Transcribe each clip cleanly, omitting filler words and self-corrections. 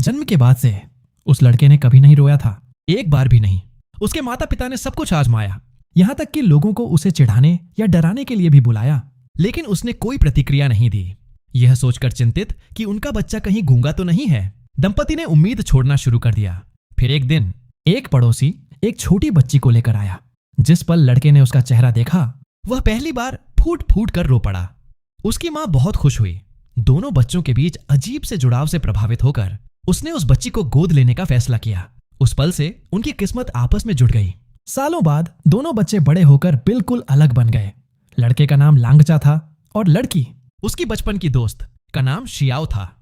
जन्म के बाद से उस लड़के ने कभी नहीं रोया था, एक बार भी नहीं। उसके माता पिता ने सब कुछ आजमाया, यहाँ तक कि लोगों को उसे चिढ़ाने या डराने के लिए भी बुलाया, लेकिन उसने कोई प्रतिक्रिया नहीं दी। यह सोचकर चिंतित कि उनका बच्चा कहीं गूंगा तो नहीं है, दंपति ने उम्मीद छोड़ना शुरू कर दिया। फिर एक दिन एक पड़ोसी एक छोटी बच्ची को लेकर आया। जिस पल लड़के ने उसका चेहरा देखा, वह पहली बार फूट फूट कर रो पड़ा। उसकी मां बहुत खुश हुई। दोनों बच्चों के बीच अजीब से जुड़ाव से प्रभावित होकर उसने उस बच्ची को गोद लेने का फैसला किया। उस पल से उनकी किस्मत आपस में जुड़ गई। सालों बाद दोनों बच्चे बड़े होकर बिल्कुल अलग बन गए। लड़के का नाम लांगचा था और लड़की, उसकी बचपन की दोस्त, का नाम शियाओ था।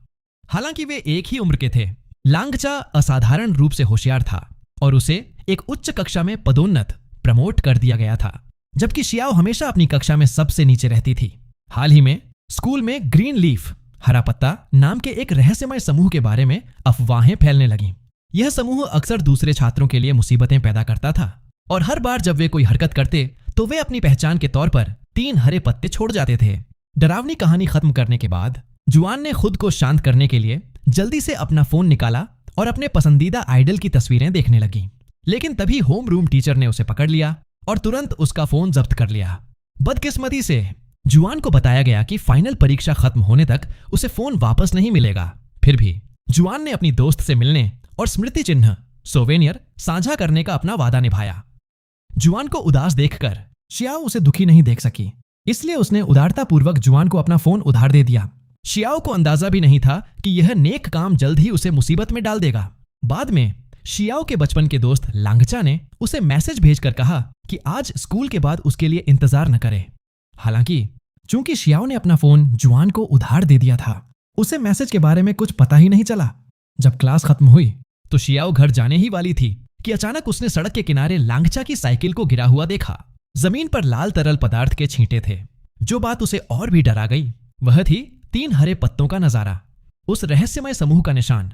हालांकि वे एक ही उम्र के थे, लांगचा असाधारण रूप से होशियार था और उसे एक उच्च कक्षा में पदोन्नत प्रमोट कर दिया गया था, जबकि शियाओ हमेशा अपनी कक्षा में सबसे नीचे रहती थी। हाल ही में स्कूल में ग्रीन लीफ, हरा पत्ता नाम के एक रहस्यमय समूह के बारे में अफवाहें फैलने लगीं। यह समूह अक्सर दूसरे छात्रों के लिए मुसीबतें पैदा करता था और हर बार जब वे कोई हरकत करते तो वे अपनी पहचान के तौर पर 3 हरे पत्ते छोड़ जाते थे। डरावनी कहानी खत्म करने के बाद जुआन ने खुद को शांत करने के लिए जल्दी से अपना फोन निकाला और अपने पसंदीदा आइडल की तस्वीरें देखने लगी। लेकिन तभी होम रूम टीचर ने उसे पकड़ लिया और तुरंत उसका फोन जब्त कर लिया। बदकिस्मती से जुआन को बताया गया कि फाइनल परीक्षा खत्म होने तक उसे फोन वापस नहीं मिलेगा। फिर भी जुआन ने अपनी दोस्त से मिलने और स्मृति चिन्ह सोवेनियर साझा करने का अपना वादा निभाया। जुआन को उदास देखकर शियाओ उसे दुखी नहीं देख सकी, इसलिए उसने उदारतापूर्वक जुआन को अपना फोन उधार दे दिया। शियाओ को अंदाजा भी नहीं था कि यह नेक काम जल्द ही उसे मुसीबत में डाल देगा। बाद में शियाओ के बचपन के दोस्त लांगचा ने उसे मैसेज भेजकर कहा कि आज स्कूल के बाद उसके लिए इंतजार न करे। हालांकि चूंकि शियाओ ने अपना फोन जुआन को उधार दे दिया था, उसे मैसेज के बारे में कुछ पता ही नहीं चला। जब क्लास खत्म हुई तो शियाओ घर जाने ही वाली थी कि अचानक उसने सड़क के किनारे लांगचा की साइकिल को गिरा हुआ देखा। जमीन पर लाल तरल पदार्थ के छींटे थे। जो बात उसे और भी डरा गई वह थी 3 हरे पत्तों का नजारा, उस रहस्यमय समूह का निशान।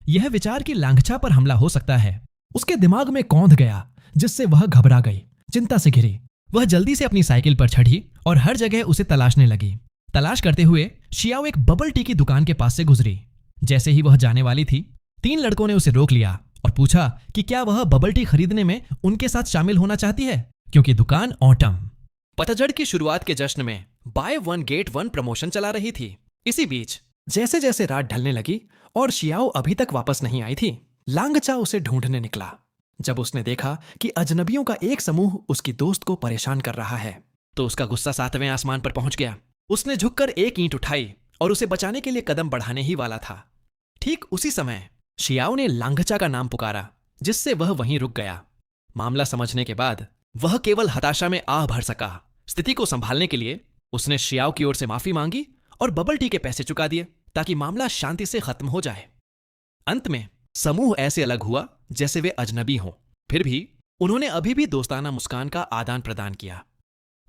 यह विचार कि लांगचा पर हमला हो सकता है उसके दिमाग में कौंध गया, जिससे वह घबरा गई, चिंता से घिरी। वह जल्दी से अपनी साइकिल पर चढ़ी और हर जगह उसे तलाशने लगी। तलाश करते हुए शियाओ एक बबल टी की दुकान के पास से गुजरी। जैसे ही वह जाने वाली थी, 3 लड़कों ने उसे रोक लिया और पूछा कि क्या वह बबल टी खरीदने में उनके साथ शामिल होना चाहती है, क्योंकि दुकान ऑटम पतझड़ की शुरुआत के जश्न में बाय 1 गेट 1 प्रमोशन चला रही थी। इसी बीच जैसे जैसे रात ढलने लगी और शियाओ अभी तक वापस नहीं आई थी, लांगचा उसे ढूंढने निकला। जब उसने देखा कि अजनबियों का एक समूह उसकी दोस्त को परेशान कर रहा है, तो उसका गुस्सा 7वें आसमान पर पहुंच गया। उसने झुककर एक ईंट उठाई और उसे बचाने के लिए कदम बढ़ाने ही वाला था। ठीक उसी समय शियाओ ने लांगचा का नाम पुकारा, जिससे वह वहीं रुक गया। मामला समझने के बाद वह केवल हताशा में आह भर सका। स्थिति को संभालने के लिए उसने शियाओ की ओर से माफी मांगी और बबल टी के पैसे चुका दिए ताकि मामला शांति से खत्म हो जाए। अंत में समूह ऐसे अलग हुआ जैसे वे अजनबी हों। फिर भी उन्होंने अभी भी दोस्ताना मुस्कान का आदान प्रदान किया।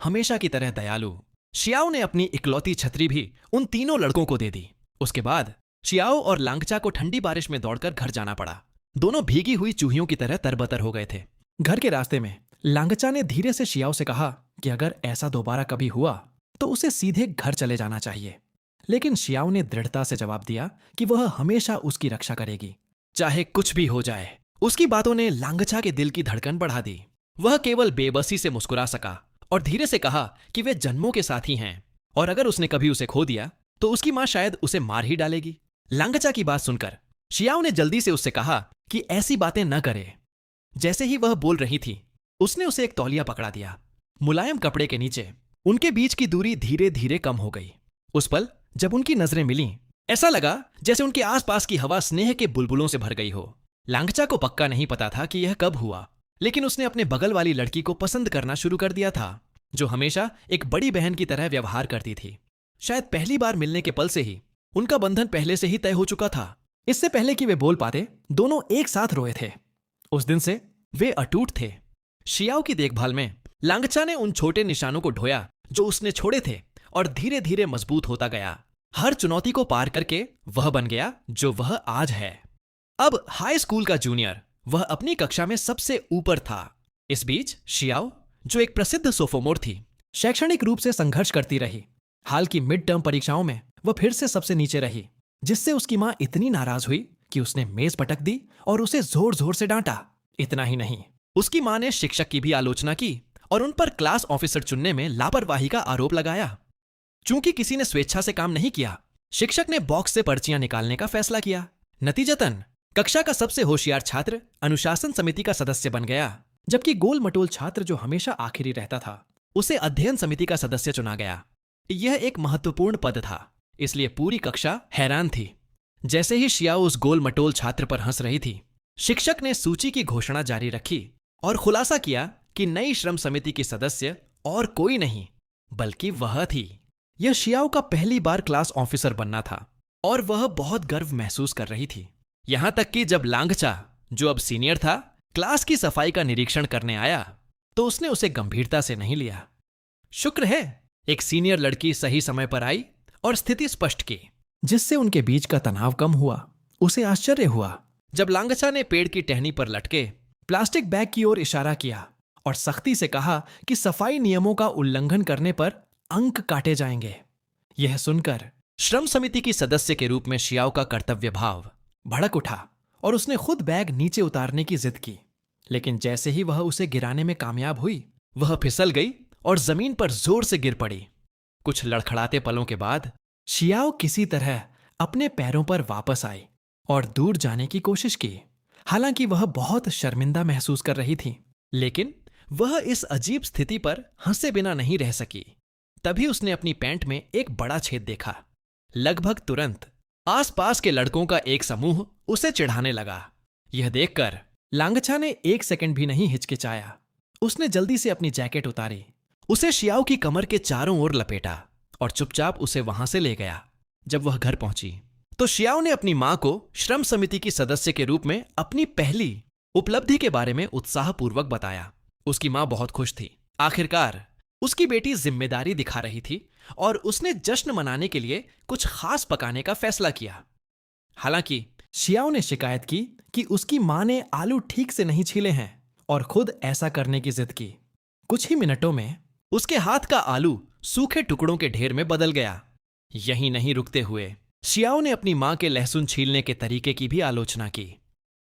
हमेशा की तरह दयालु शियाओ ने अपनी इकलौती छतरी भी उन तीनों लड़कों को दे दी। उसके बाद शियाओ और लांगचा को ठंडी बारिश में दौड़कर घर जाना पड़ा। दोनों भीगी हुई चूहियों की तरह तरबतर हो गए थे। घर के रास्ते में लांगचा ने धीरे से शियाओ से कहा कि अगर ऐसा दोबारा कभी हुआ तो उसे सीधे घर चले जाना चाहिए। लेकिन शियाओ ने दृढ़ता से जवाब दिया कि वह हमेशा उसकी रक्षा करेगी, चाहे कुछ भी हो जाए। उसकी बातों ने लांगचा के दिल की धड़कन बढ़ा दी। वह केवल बेबसी से मुस्कुरा सका और धीरे से कहा कि वे जन्मों के साथी हैं और अगर उसने कभी उसे खो दिया तो उसकी मां शायद उसे मार ही डालेगी। लांगचा की बात सुनकर शियाओ ने जल्दी से उससे कहा कि ऐसी बातें न करे। जैसे ही वह बोल रही थी, उसने उसे एक तौलिया पकड़ा दिया। मुलायम कपड़े के नीचे उनके बीच की दूरी धीरे धीरे कम हो गई। उस पल जब उनकी नजरें मिलीं, ऐसा लगा जैसे उनके आसपास की हवा स्नेह के बुलबुलों से भर गई हो। लांगचा को पक्का नहीं पता था कि यह कब हुआ, लेकिन उसने अपने बगल वाली लड़की को पसंद करना शुरू कर दिया था, जो हमेशा एक बड़ी बहन की तरह व्यवहार करती थी। शायद पहली बार मिलने के पल से ही उनका बंधन पहले से ही तय हो चुका था। इससे पहले कि वे बोल पाते, दोनों एक साथ रोए थे। उस दिन से वे अटूट थे। शियाओ की देखभाल में लांगचा ने उन छोटे निशानों को ढोया जो उसने छोड़े थे और धीरे धीरे मजबूत होता गया। हर चुनौती को पार करके वह बन गया जो वह आज है। अब हाई स्कूल का जूनियर, वह अपनी कक्षा में सबसे ऊपर था। इस बीच शियाओ, जो एक प्रसिद्ध सोफोमोर थी, शैक्षणिक रूप से संघर्ष करती रही। हाल की मिड टर्म परीक्षाओं में वह फिर से सबसे नीचे रही, जिससे उसकी मां इतनी नाराज हुई कि उसने मेज पटक दी और उसे जोर जोर से डांटा। इतना ही नहीं, उसकी मां ने शिक्षक की भी आलोचना की और उन पर क्लास ऑफिसर चुनने में लापरवाही का आरोप लगाया। चूंकि किसी ने स्वेच्छा से काम नहीं किया, शिक्षक ने बॉक्स से पर्चियां निकालने का फैसला किया। नतीजतन कक्षा का सबसे होशियार छात्र अनुशासन समिति का सदस्य बन गया, जबकि गोल मटोल छात्र जो हमेशा आखिरी रहता था उसे अध्ययन समिति का सदस्य चुना गया। यह एक महत्वपूर्ण पद था, इसलिए पूरी कक्षा हैरान थी। जैसे ही शियाओ उस गोल मटोल छात्र पर हंस रही थी, शिक्षक ने सूची की घोषणा जारी रखी और खुलासा किया कि नई श्रम समिति की सदस्य और कोई नहीं बल्कि वह थी। यह शियाओ का पहली बार क्लास ऑफिसर बनना था और वह बहुत गर्व महसूस कर रही थी। यहां तक कि जब लांगचा, जो अब सीनियर था, क्लास की सफाई का निरीक्षण करने आया तो उसने उसे गंभीरता से नहीं लिया। शुक्र है एक सीनियर लड़की सही समय पर आई और स्थिति स्पष्ट की, जिससे उनके बीच का तनाव कम हुआ। उसे आश्चर्य हुआ जब लांगचा ने पेड़ की टहनी पर लटके प्लास्टिक बैग की ओर इशारा किया और सख्ती से कहा कि सफाई नियमों का उल्लंघन करने पर अंक काटे जाएंगे। यह सुनकर श्रम समिति की सदस्य के रूप में शियाओ का कर्तव्य भाव भड़क उठा और उसने खुद बैग नीचे उतारने की जिद की। लेकिन जैसे ही वह उसे गिराने में कामयाब हुई, वह फिसल गई और जमीन पर जोर से गिर पड़ी। कुछ लड़खड़ाते पलों के बाद शियाओ किसी तरह अपने पैरों पर वापस आई और दूर जाने की कोशिश की। हालांकि वह बहुत शर्मिंदा महसूस कर रही थी, लेकिन वह इस अजीब स्थिति पर हंसे बिना नहीं रह सकी। तभी उसने अपनी पैंट में एक बड़ा छेद देखा। लगभग तुरंत आसपास के लड़कों का एक समूह उसे चिढ़ाने लगा। यह देखकर लांगचा ने एक सेकंड भी नहीं हिचकिचाया। उसने जल्दी से अपनी जैकेट उतारी, उसे शियाओ की कमर के चारों ओर लपेटा और चुपचाप उसे वहां से ले गया। जब वह घर पहुंची तो शियाओ ने अपनी मां को श्रम समिति की सदस्य के रूप में अपनी पहली उपलब्धि के बारे में उत्साहपूर्वक बताया। उसकी मां बहुत खुश थी। आखिरकार उसकी बेटी जिम्मेदारी दिखा रही थी और उसने जश्न मनाने के लिए कुछ खास पकाने का फैसला किया। हालांकि शियाओ ने शिकायत की कि उसकी मां ने आलू ठीक से नहीं छीले हैं और खुद ऐसा करने की जिद की। कुछ ही मिनटों में उसके हाथ का आलू सूखे टुकड़ों के ढेर में बदल गया। यहीं नहीं रुकते हुए शियाओ ने अपनी मां के लहसुन छीलने के तरीके की भी आलोचना की।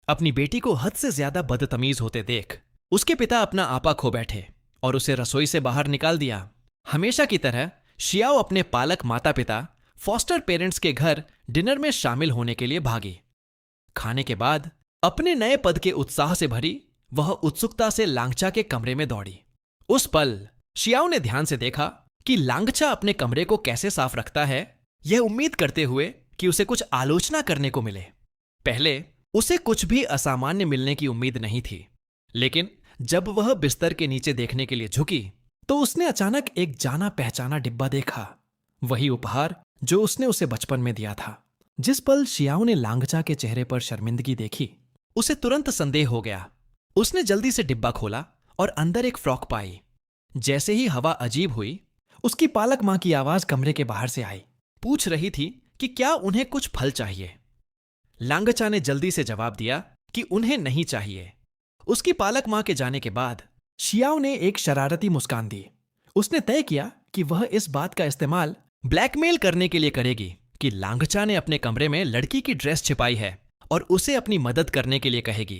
अपनी बेटी को हद से ज्यादा बदतमीज होते देख उसके पिता अपना आपा खो बैठे और उसे रसोई से बाहर निकाल दिया। हमेशा की तरह शियाओ अपने पालक माता पिता फॉस्टर पेरेंट्स के घर डिनर में शामिल होने के लिए भागी। खाने के बाद अपने नए पद के उत्साह से भरी वह उत्सुकता से लांगचा के कमरे में दौड़ी। उस पल शियाओ ने ध्यान से देखा कि लांगचा अपने कमरे को कैसे साफ रखता है, यह उम्मीद करते हुए कि उसे कुछ आलोचना करने को मिले। पहले उसे कुछ भी असामान्य मिलने की उम्मीद नहीं थी, लेकिन जब वह बिस्तर के नीचे देखने के लिए झुकी तो उसने अचानक एक जाना पहचाना डिब्बा देखा। वही उपहार जो उसने उसे बचपन में दिया था। जिस पल शियाओ ने लांगचा के चेहरे पर शर्मिंदगी देखी, उसे तुरंत संदेह हो गया। उसने जल्दी से डिब्बा खोला और अंदर एक फ्रॉक पाई। जैसे ही हवा अजीब हुई, उसकी पालक मां की आवाज कमरे के बाहर से आई। पूछ रही थी कि क्या उन्हें कुछ फल चाहिए। लांगचा ने जल्दी से जवाब दिया कि उन्हें नहीं चाहिए। उसकी पालक मां के जाने के बाद शियाओ ने एक शरारती मुस्कान दी। उसने तय किया कि वह इस बात का इस्तेमाल ब्लैकमेल करने के लिए करेगी कि लांगचा ने अपने कमरे में लड़की की ड्रेस छिपाई है और उसे अपनी मदद करने के लिए कहेगी।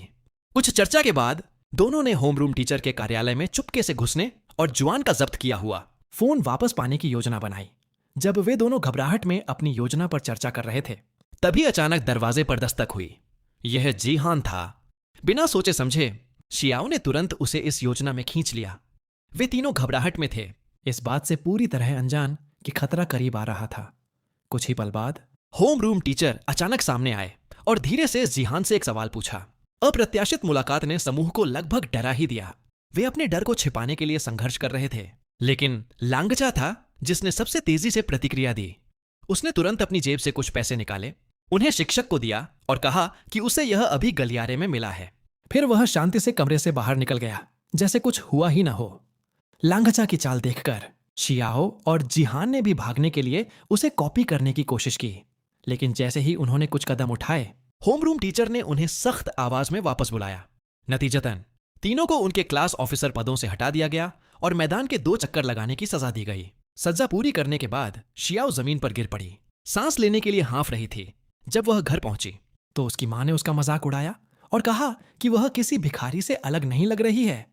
कुछ चर्चा के बाद दोनों ने होमरूम टीचर के कार्यालय में चुपके से घुसने और जुआन का जब्त किया हुआ फोन वापस पाने की योजना बनाई। जब वे दोनों घबराहट में अपनी योजना पर चर्चा कर रहे थे, तभी अचानक दरवाजे पर दस्तक हुई। यह जीहान था। बिना सोचे समझे शियाओ ने तुरंत उसे इस योजना में खींच लिया। वे तीनों घबराहट में थे, इस बात से पूरी तरह अनजान कि खतरा करीब आ रहा था। कुछ ही पल बाद होम रूम टीचर अचानक सामने आए और धीरे से जीहान से एक सवाल पूछा। अप्रत्याशित मुलाकात ने समूह को लगभग डरा ही दिया। वे अपने डर को छिपाने के लिए संघर्ष कर रहे थे, लेकिन लांगचा था जिसने सबसे तेजी से प्रतिक्रिया दी। उसने तुरंत अपनी जेब से कुछ पैसे निकाले, उन्हें शिक्षक को दिया और कहा कि उसे यह अभी गलियारे में मिला है। फिर वह शांति से कमरे से बाहर निकल गया, जैसे कुछ हुआ ही ना हो। लांगचा की चाल देखकर शियाओ और जिहान ने भी भागने के लिए उसे कॉपी करने की कोशिश की, लेकिन जैसे ही उन्होंने कुछ कदम उठाए, होमरूम टीचर ने उन्हें सख्त आवाज में वापस बुलाया। नतीजतन तीनों को उनके क्लास ऑफिसर पदों से हटा दिया गया और मैदान के 2 चक्कर लगाने की सजा दी गई। सजा पूरी करने के बाद शियाओ जमीन पर गिर पड़ी। सांस लेने के लिए हाँफ रही थी। जब वह घर पहुंची तो उसकी माँ ने उसका मजाक उड़ाया और कहा कि वह किसी भिखारी से अलग नहीं लग रही है।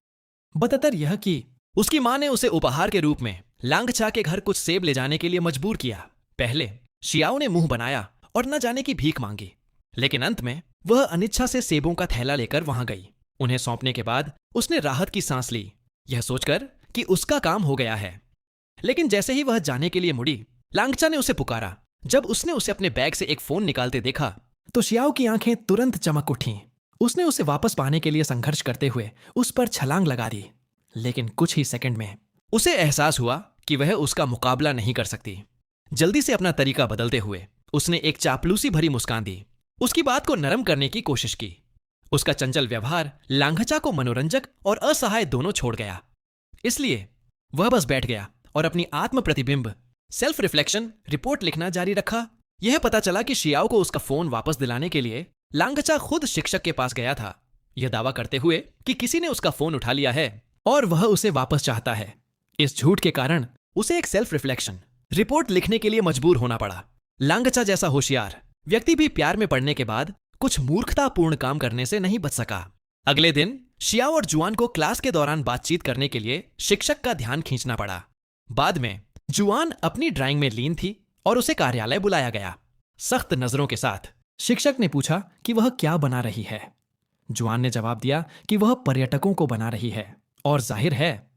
बदतर यह कि उसकी माँ ने उसे उपहार के रूप में लांगचा के घर कुछ सेब ले जाने के लिए मजबूर किया। पहले शियाओ ने मुंह बनाया और न जाने की भीख मांगी, लेकिन अंत में वह अनिच्छा से सेबों का थैला लेकर वहां गई। उन्हें सौंपने के बाद उसने राहत की सांस ली, यह सोचकर कि उसका काम हो गया है। लेकिन जैसे ही वह जाने के लिए मुड़ी, लांगचा ने उसे पुकारा। जब उसने उसे अपने बैग से एक फोन निकालते देखा तो शियाओ की आंखें तुरंत चमक उठीं। उसने उसे वापस पाने के लिए संघर्ष करते हुए उस पर छलांग लगा दी, लेकिन कुछ ही सेकंड में उसे एहसास हुआ कि वह उसका मुकाबला नहीं कर सकती। जल्दी से अपना तरीका बदलते हुए उसने एक चापलूसी भरी मुस्कान दी, उसकी बात को नरम करने की कोशिश की। उसका चंचल व्यवहार लांघचा को मनोरंजक और असहाय दोनों छोड़ गया। इसलिए वह बस बैठ गया और अपनी आत्म प्रतिबिंब सेल्फ रिफ्लेक्शन रिपोर्ट लिखना जारी रखा। यह पता चला कि शियाओ को उसका फोन वापस दिलाने के लिए लांगचा खुद शिक्षक के पास गया था, यह दावा करते हुए कि किसी ने उसका फोन उठा लिया है और वह उसे वापस चाहता है। इस झूठ के कारण उसे एक सेल्फ रिफ्लेक्शन रिपोर्ट लिखने के लिए मजबूर होना पड़ा। लांगचा जैसा होशियार व्यक्ति भी प्यार में पड़ने के बाद कुछ मूर्खतापूर्ण काम करने से नहीं बच सका। अगले दिन शियाओ और जुआन को क्लास के दौरान बातचीत करने के लिए शिक्षक का ध्यान खींचना पड़ा। बाद में जुआन अपनी ड्राइंग में लीन थी और उसे कार्यालय बुलाया गया। सख्त नजरों के साथ शिक्षक ने पूछा कि वह क्या बना रही है। जुआन ने जवाब दिया कि वह पर्यटकों को बना रही है, और जाहिर है